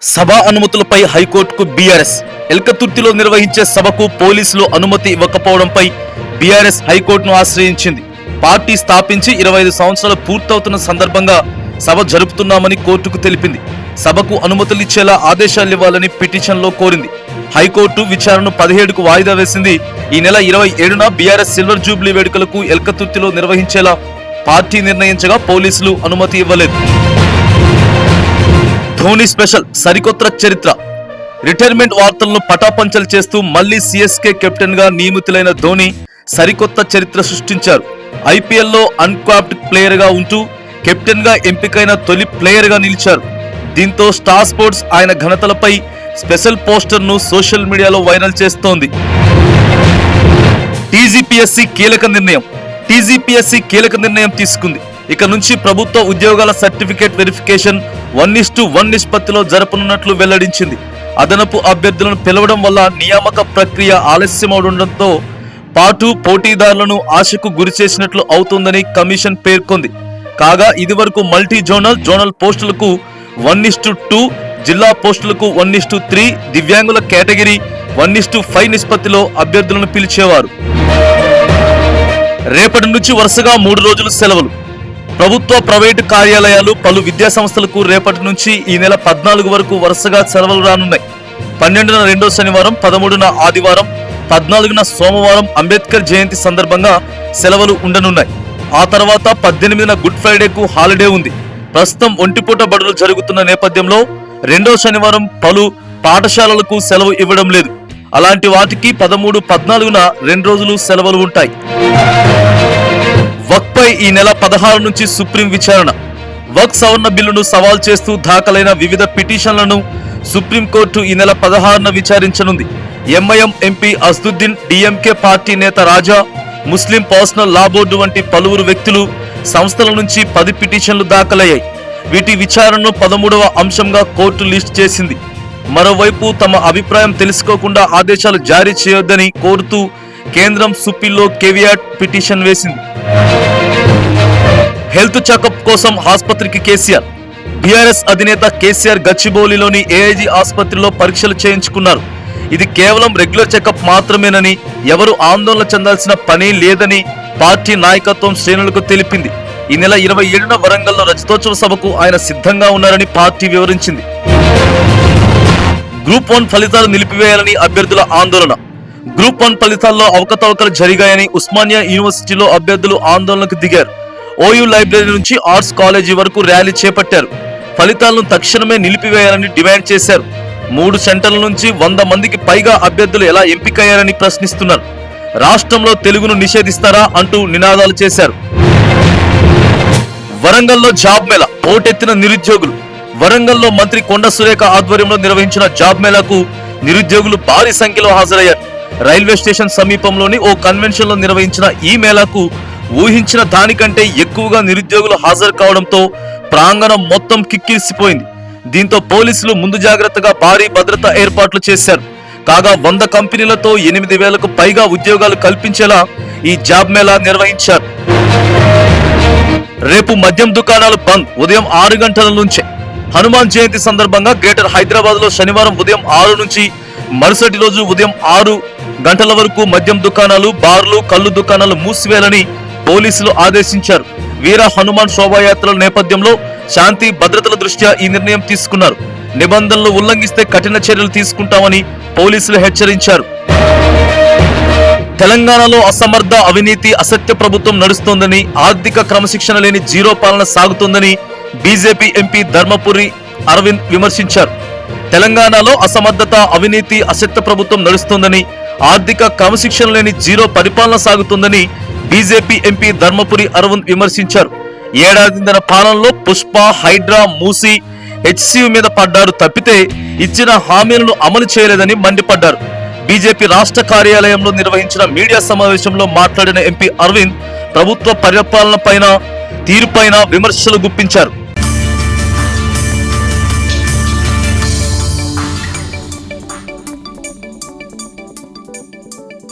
సభా అనుమతులపై హైకోర్టుకు బీఆర్ఎస్. ఎల్కతుర్తిలో నిర్వహించే సభకు పోలీసులు అనుమతి ఇవ్వకపోవడంపై బీఆర్ఎస్ హైకోర్టును ఆశ్రయించింది. పార్టీ స్థాపించి 25 సంవత్సరాలు పూర్తవుతున్న సందర్భంగా సభ జరుపుతున్నామని కోర్టుకు తెలిపింది. సభకు అనుమతులిచ్చేలా ఆదేశాలివ్వాలని పిటిషన్లో కోరింది. హైకోర్టు విచారణను 17కు వాయిదా వేసింది. ఈ నెల 27న బీఆర్ఎస్ సిల్వర్ జూబ్లీ వేడుకలకు ఎల్కతుర్తిలో నిర్వహించేలా పార్టీ నిర్ణయించగా పోలీసులు అనుమతి ఇవ్వలేదు. ధోని స్పెషల్ సరికొత్త చరిత్ర. రిటైర్మెంట్ వార్తలను పటాపంచలు చేస్తూ మళ్లీ సిఎస్కే కెప్టెన్ గా నియమితులైన ధోని సరికొత్త చరిత్ర సృష్టించారు. ఐపీఎల్లో అన్క్వాప్డ్ ప్లేయర్ గా ఉంటూ కెప్టెన్ గా ఎంపికైన తొలి ప్లేయర్ గా నిలిచారు. దీంతో స్టార్ స్పోర్ట్స్ ఆయన ఘనతలపై స్పెషల్ పోస్టర్ ను సోషల్ మీడియాలో వైరల్ చేస్తోంది. టీజీపీఎస్సీ కీలక నిర్ణయం తీసుకుంది. ఇక నుంచి ప్రభుత్వ ఉద్యోగాల సర్టిఫికేట్ వెరిఫికేషన్ 1:1 నిష్పత్తిలో జరపనున్నట్లు వెల్లడించింది. అదనపు అభ్యర్థులను పిలవడం వల్ల నియామక ప్రక్రియ ఆలస్యమవడంతో పాటు పోటీదారులను ఆశకు గురిచేసినట్లు అవుతుందని కమిషన్ పేర్కొంది. కాగా ఇదివరకు మల్టీ జోనల్ పోస్టులకు 1:2, జిల్లా పోస్టులకు 1:3, దివ్యాంగుల కేటగిరీ 1:5 నిష్పత్తిలో అభ్యర్థులను పిలిచేవారు. రేపటి నుంచి వరుసగా 3 రోజులు సెలవులు. ప్రభుత్వ ప్రైవేటు కార్యాలయాలు పలు విద్యా సంస్థలకు రేపటి నుంచి ఈ నెల 14 వరకు వరుసగా సెలవులు రానున్నాయి. 12న రెండో శనివారం, 13న ఆదివారం, 14న సోమవారం అంబేద్కర్ జయంతి సందర్భంగా సెలవులు ఉండనున్నాయి. ఆ తర్వాత 18న గుడ్ ఫ్రైడేకు హాలిడే ఉంది. ప్రస్తుతం ఒంటిపూట బడులు జరుగుతున్న నేపథ్యంలో రెండో శనివారం పలు పాఠశాలలకు సెలవు ఇవ్వడం లేదు. అలాంటి వాటికి 13, 14న 2 రోజులు సెలవులు ఉంటాయి. వక్ఫ్ పై ఈ నెల 16 నుంచి సుప్రీం విచారణ. వక్ఫ్ సవరణ బిల్లును సవాల్ చేస్తూ దాఖలైన వివిధ పిటిషన్లను సుప్రీంకోర్టు ఈ నెల 16న విచారించనుంది. MIM MP Asaduddin, DMK party నేత రాజా, ముస్లిం పర్సనల్ లా బోర్డు వంటి పలువురు వ్యక్తులు, సంస్థల నుంచి 10 పిటిషన్లు దాఖలయ్యాయి. వీటి విచారణను 13వ అంశంగా కోర్టు లిస్ట్ చేసింది. మరోవైపు తమ అభిప్రాయం తెలుసుకోకుండా ఆదేశాలు జారీ చేయొద్దని కోరుతూ కేంద్రం సుప్రీంలో కేవియాట్ పిటిషన్ వేసింది. హెల్త్ చెకప్ కోసం ఆసుపత్రికి కేసీఆర్. బీఆర్ఎస్ అధినేత కేసీఆర్ గచ్చిబౌలిలోని ఏఐజీ ఆసుపత్రిలో పరీక్షలు చేయించుకున్నారు. ఇది కేవలం రెగ్యులర్ చెకప్ మాత్రమేనని, ఎవరు ఆందోళన చెందాల్సిన పని లేదని పార్టీ నాయకత్వం శ్రేణులకు తెలిపింది. ఈ నెల 27న వరంగల్లో రజతోత్సవ సభకు ఆయన సిద్ధంగా ఉన్నారని పార్టీ వివరించింది. గ్రూప్ 1 ఫలితాలు నిలిపివేయాలని అభ్యర్థుల ఆందోళన. గ్రూప్ 1 ఫలితాల్లో అవకతవకలు జరిగాయని ఉస్మానియా యూనివర్సిటీలో అభ్యర్థులు ఆందోళనకు దిగారు. ఓయూ లైబ్రరీ నుంచి ఆర్ట్స్ కాలేజీ వరకు ర్యాలీ చేపట్టారు. ఫలితాలను తక్షణమే నిలిపివేయాలని డిమాండ్ చేశారు. 3 సెంటర్ల నుంచి 100 మందికి పైగా అభ్యర్థులు ఎలా ఎంపికయ్యారని ప్రశ్నిస్తున్నారు. రాష్ట్రంలో తెలుగును నిషేధిస్తారా అంటూ నినాదాలు చేశారు. వరంగల్లో జాబ్ మేళా, పోటెత్తిన నిరుద్యోగులు. వరంగల్లో మంత్రి కొండ సురేఖ ఆధ్వర్యంలో నిర్వహించిన జాబ్ మేళాకు నిరుద్యోగులు భారీ సంఖ్యలో హాజరయ్యారు. రైల్వే స్టేషన్ సమీపంలోని ఓ కన్వెన్షన్ లో నిర్వహించిన ఈ మేళాకు ఊహించిన దానికంటే ఎక్కువగా నిరుద్యోగులు హాజరు కావడంతో ప్రాంగణం మొత్తం కిక్కిరిసిపోయింది. దీంతో పోలీసులు ముందు జాగ్రత్తగా భారీ భద్రతా ఏర్పాట్లు చేశారు. కాగా 100 కంపెనీలతో 8,000కు పైగా ఉద్యోగాలు కల్పించేలా ఈ జాబ్ మేళా నిర్వహించారు. రేపు మద్యం దుకాణాలు బంద్, ఉదయం 6 గంటల నుంచే. హనుమాన్ జయంతి సందర్భంగా గ్రేటర్ హైదరాబాద్ లో శనివారం ఉదయం 6 నుంచి మరుసటి రోజు ఉదయం 6 గంటల వరకు మద్యం దుకాణాలు, బార్లు, కళ్ళు దుకాణాలు మూసివేయాలని పోలీసులు ఆదేశించారు. వీర హనుమాన్ శోభాయాత్రల నేపథ్యంలో శాంతి భద్రతల దృష్ట్యా ఈ నిర్ణయం తీసుకున్నారు. నిబంధనలు ఉల్లంఘిస్తే కఠిన చర్యలు తీసుకుంటామని పోలీసులు హెచ్చరించారు. తెలంగాణలో అసమర్థ, అవినీతి, అసత్య ప్రభుత్వం నడుస్తోందని, ఆర్థిక క్రమశిక్షణ లేని జీరో పాలన సాగుతోందని బీజేపీ ఎంపీ ధర్మపురి అరవింద్ విమర్శించారు. తెలంగాణలో అసమర్థత, అవినీతి, అసత్య ప్రభుత్వం నడుస్తోందని, ఆర్థిక క్రమశిక్షణ లేని జీరో పరిపాలన సాగుతుందని బీజేపీ ఎంపీ ధర్మపురి అరవింద్ విమర్శించారు. ఏడాదిన్నర పాలనలో పుష్ప, హైడ్రా, మూసీ, హెచ్సియు మీద పడ్డారు తప్పితే ఇచ్చిన హామీలను అమలు చేయలేదని మండిపడ్డారు. బీజేపీ రాష్ట్ర కార్యాలయంలో నిర్వహించిన మీడియా సమావేశంలో మాట్లాడిన ఎంపీ అరవింద్ ప్రభుత్వ పరిపాలన తీరుపైన విమర్శలు గుప్పించారు.